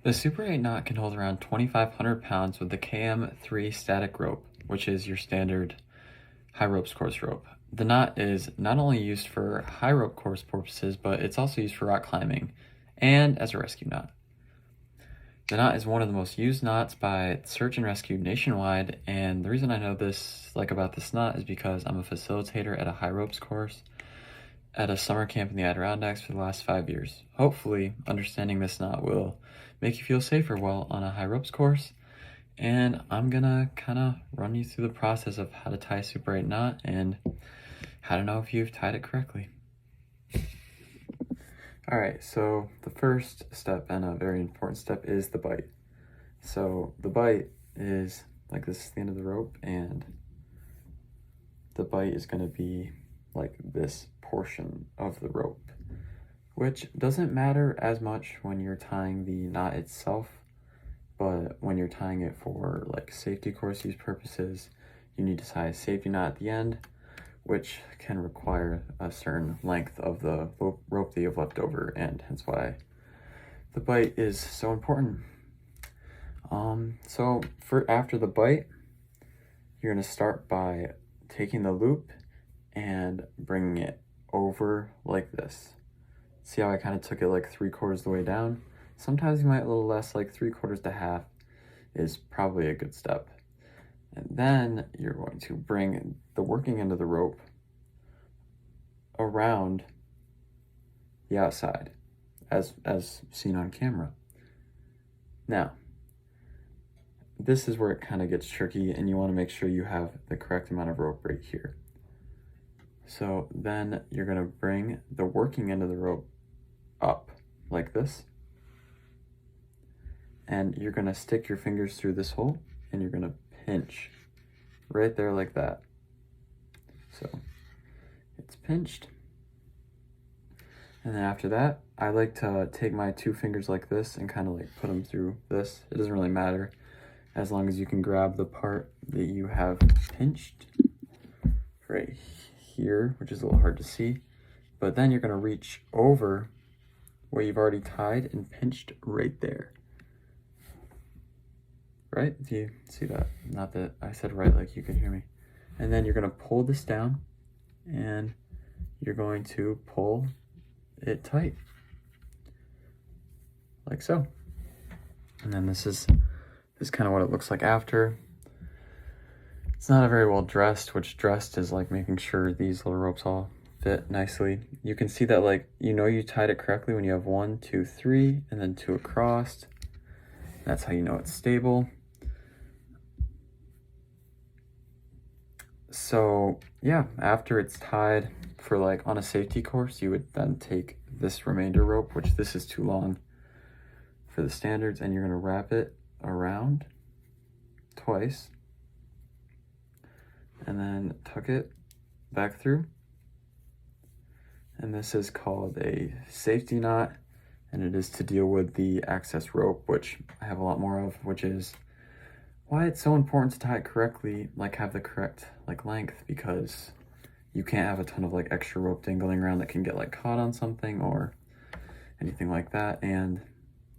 The Super 8 knot can hold around 2,500 pounds with the KM3 static rope, which is your standard high ropes course rope. The knot is not only used for high rope course purposes, but it's also used for rock climbing and as a rescue knot. The knot is one of the most used knots by search and rescue nationwide, and the reason I know this, about this knot, is because I'm a facilitator at a high ropes course at a summer camp in the Adirondacks for the last 5 years. Hopefully, understanding this knot will make you feel safer while on a high ropes course, and I'm gonna kind of run you through the process of how to tie a Super 8 knot and how to know if you've tied it correctly. Alright, so the first step, and a very important step, is the bite. So the bite is, this is the end of the rope, and the bite is going to be like this portion of the rope, which doesn't matter as much when you're tying the knot itself, but when you're tying it for safety course use purposes, you need to tie a safety knot at the end, which can require a certain length of the rope that you've left over, and hence why the bite is so important. So after the bite, you're going to start by taking the loop and bringing it over like this. See how I kind of took it 3/4 of the way down? Sometimes you might a little less, 3/4 to half is probably a good step. And then you're going to bring the working end of the rope around the outside, as seen on camera. Now, this is where it kind of gets tricky, and you want to make sure you have the correct amount of rope right here. So then you're going to bring the working end of the rope up like this, and you're going to stick your fingers through this hole, and you're going to pinch right there like that. So it's pinched. And then after that, I like to take my 2 fingers like this and kind of put them through this. It doesn't really matter as long as you can grab the part that you have pinched right here, which is a little hard to see. But then you're going to reach over where you've already tied and pinched right there. Right? Do you see that? Not that I said right like you could hear me. And then you're going to pull this down, and you're going to pull it tight, like so. And then this is kind of what it looks like after. It's not a very well dressed, which dressed is making sure these little ropes all fit nicely. You can see that you tied it correctly when you have 1, 2, 3, and then 2 across. That's how you know it's stable. So yeah, after it's tied for on a safety course, you would then take this remainder rope, which this is too long for the standards, and you're going to wrap it around twice and then tuck it back through. And this is called a safety knot, and it is to deal with the access rope, which I have a lot more of, which is why it's so important to tie it correctly, have the correct length, because you can't have a ton of extra rope dangling around that can get caught on something or anything like that. And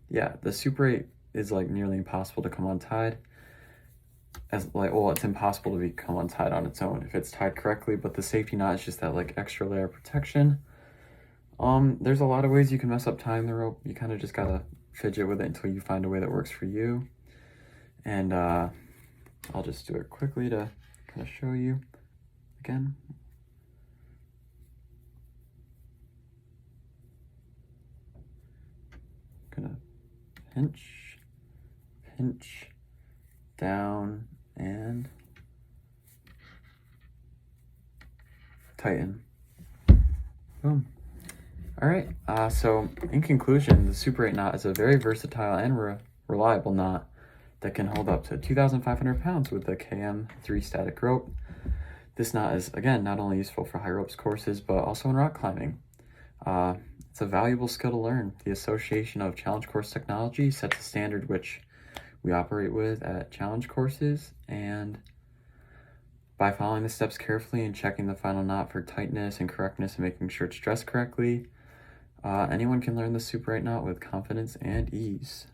yeah, the Super 8 is nearly impossible to come untied. It's impossible to become untied on its own if it's tied correctly, but the safety knot is just that extra layer of protection. There's a lot of ways you can mess up tying the rope. You kind of just gotta fidget with it until you find a way that works for you. And I'll just do it quickly to kind of show you again. Gonna pinch down and tighten. Boom. All right, so in conclusion, the Super 8 knot is a very versatile and reliable knot that can hold up to 2,500 pounds with the KM3 static rope. This knot is, again, not only useful for high ropes courses, but also in rock climbing. It's a valuable skill to learn. The Association of Challenge Course Technology sets a standard which we operate with at challenge courses, and by following the steps carefully and checking the final knot for tightness and correctness and making sure it's dressed correctly, anyone can learn the Super 8 knot with confidence and ease.